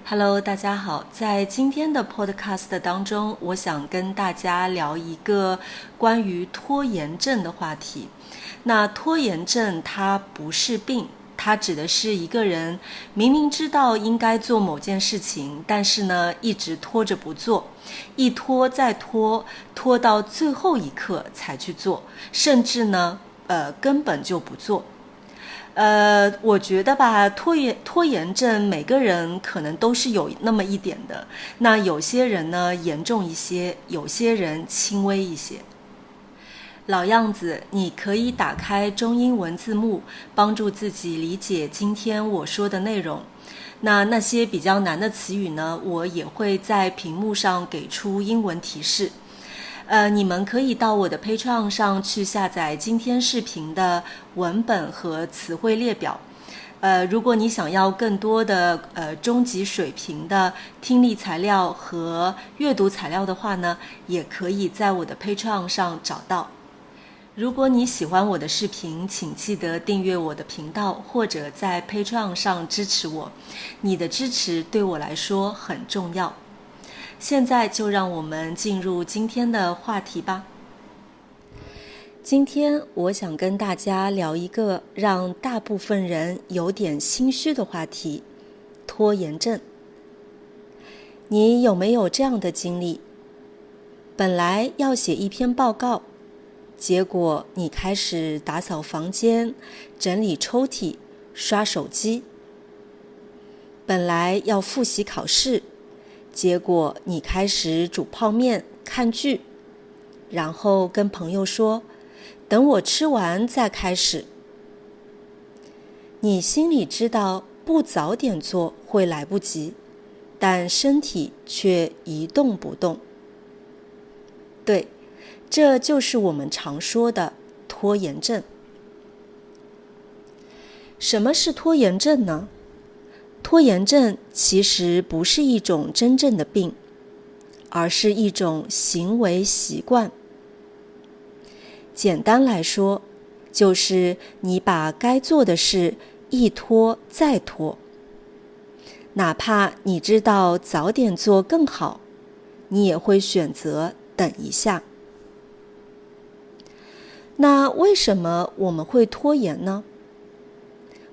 Hello，大家好。在今天的 podcast 当中，我想跟大家聊一个关于拖延症的话题。那拖延症它不是病，它指的是一个人明明知道应该做某件事情，但是呢一直拖着不做，一拖再拖，拖到最后一刻才去做，甚至呢根本就不做。我觉得吧，拖延症每个人可能都是有那么一点的。那有些人呢严重一些，有些人轻微一些。老样子，你可以打开中英文字幕，帮助自己理解今天我说的内容。那些比较难的词语呢，我也会在屏幕上给出英文提示。你们可以到我的 Patreon 上去下载今天视频的文本和词汇列表。如果你想要更多的中级水平的听力材料和阅读材料的话呢，也可以在我的 Patreon 上找到。如果你喜欢我的视频，请记得订阅我的频道，或者在 Patreon 上支持我。你的支持对我来说很重要。现在就让我们进入今天的话题吧。今天我想跟大家聊一个让大部分人有点心虚的话题：拖延症。你有没有这样的经历？本来要写一篇报告，结果你开始打扫房间、整理抽屉、刷手机。本来要复习考试，结果你开始煮泡面、看剧，然后跟朋友说，等我吃完再开始。你心里知道不早点做会来不及，但身体却一动不动。对，这就是我们常说的拖延症。什么是拖延症呢？拖延症其实不是一种真正的病，而是一种行为习惯。简单来说，就是你把该做的事一拖再拖。哪怕你知道早点做更好，你也会选择等一下。那为什么我们会拖延呢？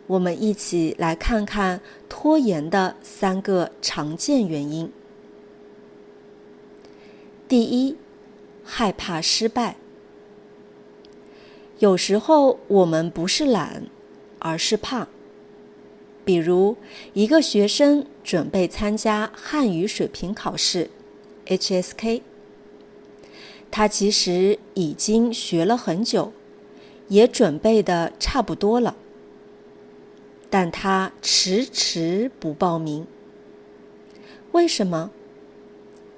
我们一起来看看拖延的3个常见原因。第一，害怕失败。有时候我们不是懒，而是怕。比如，一个学生准备参加汉语水平考试 HSK， 他其实已经学了很久，也准备得差不多了。但他迟迟不报名。为什么？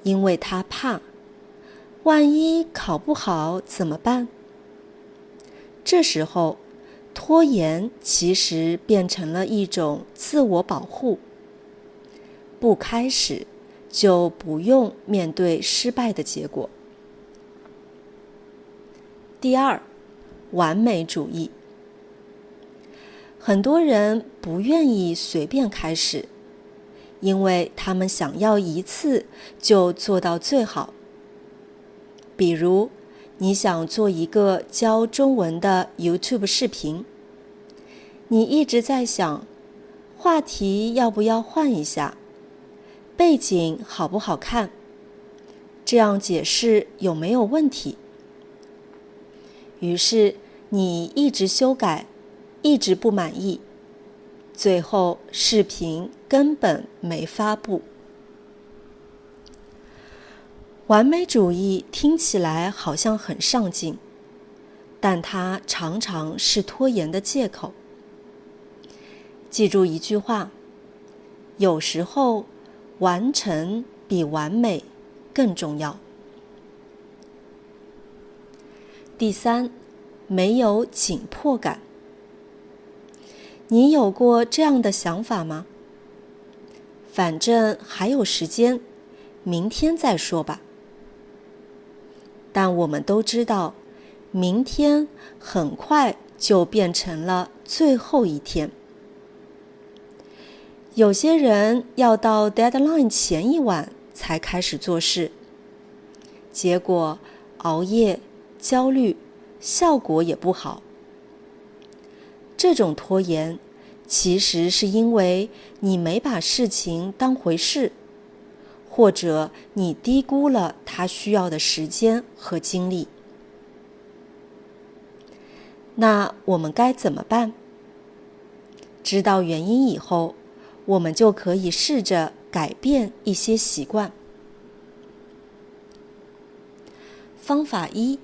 因为他怕，万一考不好怎么办？这时候，拖延其实变成了一种自我保护。不开始，就不用面对失败的结果。第二，完美主义。很多人不愿意随便开始，因为他们想要一次就做到最好。比如，你想做一个教中文的 YouTube 视频，你一直在想，话题要不要换一下，背景好不好看，这样解释有没有问题？于是你一直修改，一直不满意，最后视频根本没发布。完美主义听起来好像很上进，但它常常是拖延的借口。记住一句话，有时候完成比完美更重要。第三，没有紧迫感。你有过这样的想法吗？反正还有时间，明天再说吧。但我们都知道，明天很快就变成了最后一天。有些人要到 deadline 前一晚才开始做事，结果熬夜、焦虑，效果也不好。这种拖延其实是因为你没把事情当回事，或者你低估了它需要的时间和精力。那我们该怎么办？知道原因以后，我们就可以试着改变一些习惯。方法一，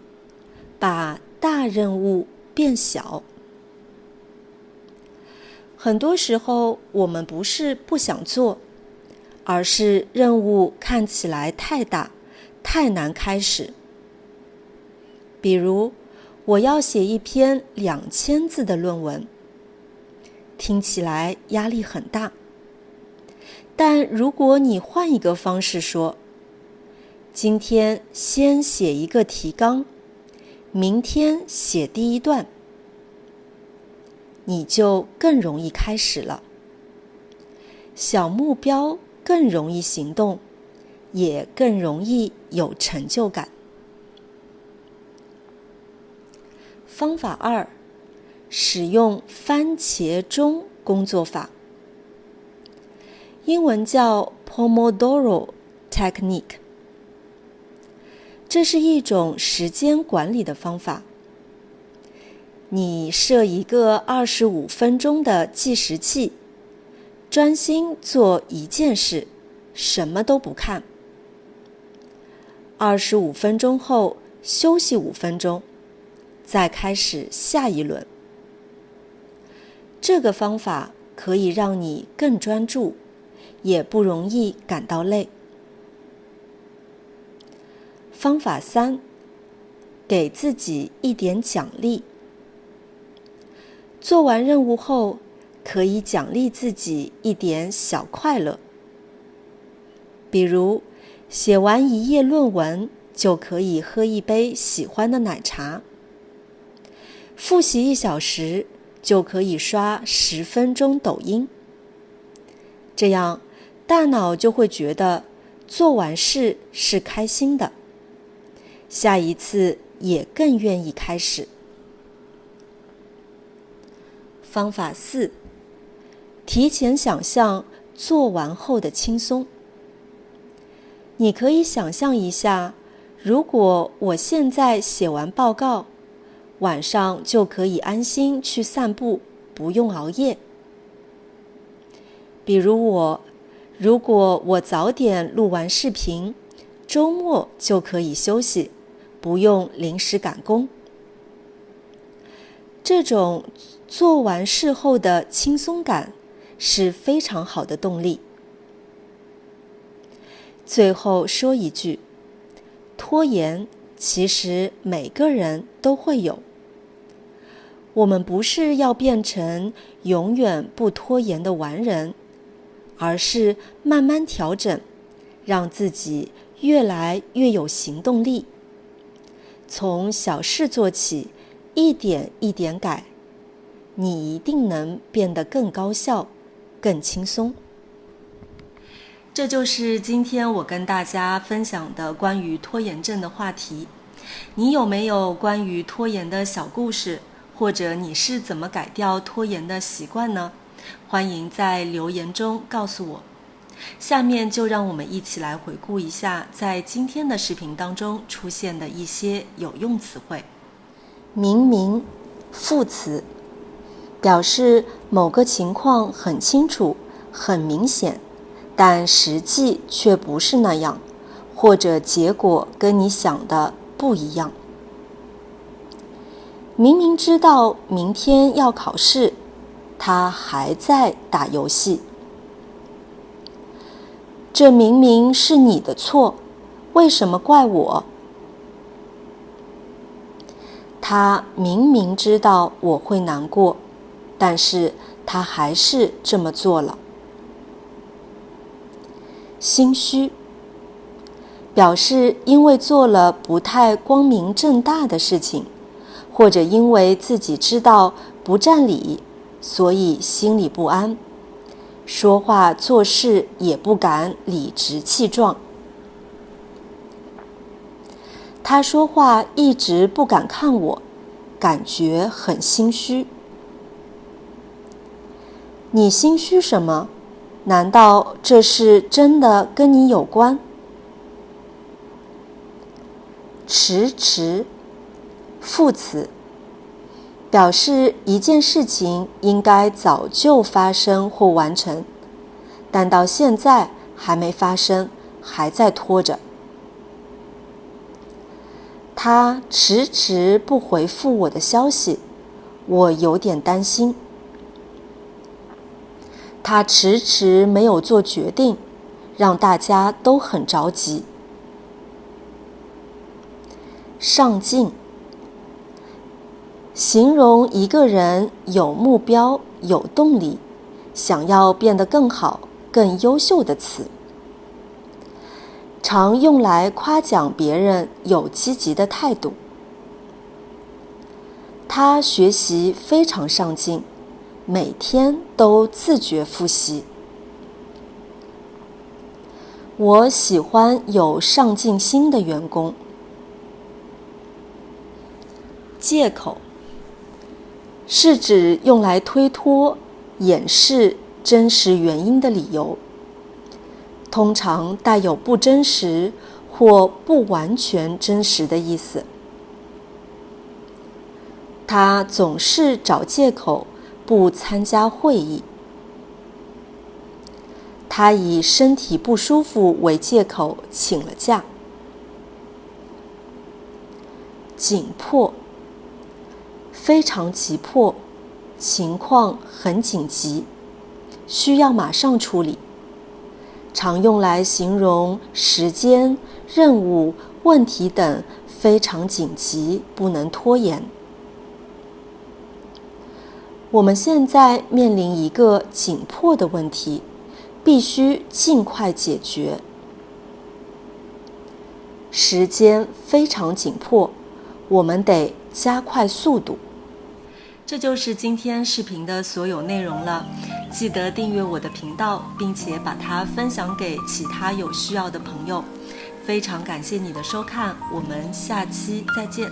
把大任务变小。很多时候，我们不是不想做，而是任务看起来太大，太难开始。比如，我要写一篇2000字的论文，听起来压力很大。但如果你换一个方式说，今天先写一个提纲，明天写第一段，你就更容易开始了。小目标更容易行动，也更容易有成就感。方法二，使用番茄钟工作法，英文叫 Pomodoro Technique。这是一种时间管理的方法。你设一个25分钟的计时器，专心做一件事，什么都不看。25分钟后休息5分钟，再开始下一轮。这个方法可以让你更专注，也不容易感到累。方法三，给自己一点奖励。做完任务后，可以奖励自己一点小快乐。比如，写完1页论文，就可以喝一杯喜欢的奶茶。复习1小时，就可以刷10分钟抖音。这样，大脑就会觉得做完事是开心的，下一次也更愿意开始。方法4，提前想象做完后的轻松。你可以想象一下，如果我现在写完报告，晚上就可以安心去散步，不用熬夜。比如如果我早点录完视频，周末就可以休息，不用临时赶工。这种做完事后的轻松感是非常好的动力。最后说一句，拖延其实每个人都会有。我们不是要变成永远不拖延的完人，而是慢慢调整，让自己越来越有行动力。从小事做起，一点一点改，你一定能变得更高效、更轻松。这就是今天我跟大家分享的关于拖延症的话题。你有没有关于拖延的小故事，或者你是怎么改掉拖延的习惯呢？欢迎在留言中告诉我。下面就让我们一起来回顾一下在今天的视频当中出现的一些有用词汇。明明，副词，表示某个情况很清楚、很明显，但实际却不是那样，或者结果跟你想的不一样。明明知道明天要考试，他还在打游戏。这明明是你的错，为什么怪我？他明明知道我会难过，但是他还是这么做了。心虚，表示因为做了不太光明正大的事情，或者因为自己知道不占理，所以心里不安，说话做事也不敢理直气壮。他说话一直不敢看我，感觉很心虚。你心虚什么？难道这事真的跟你有关？迟迟，副词，表示一件事情应该早就发生或完成，但到现在还没发生，还在拖着。他迟迟不回复我的消息，我有点担心。他迟迟没有做决定，让大家都很着急。上进，形容一个人有目标、有动力，想要变得更好、更优秀的词，常用来夸奖别人有积极的态度。他学习非常上进，每天都自觉复习。我喜欢有上进心的员工。借口，是指用来推脱、掩饰真实原因的理由，通常带有不真实或不完全真实的意思。他总是找借口不参加会议。他以身体不舒服为借口请了假。紧迫，非常急迫，情况很紧急，需要马上处理，常用来形容时间、任务、问题等非常紧急，不能拖延。我们现在面临一个紧迫的问题，必须尽快解决。时间非常紧迫，我们得加快速度。这就是今天视频的所有内容了，记得订阅我的频道，并且把它分享给其他有需要的朋友。非常感谢你的收看，我们下期再见。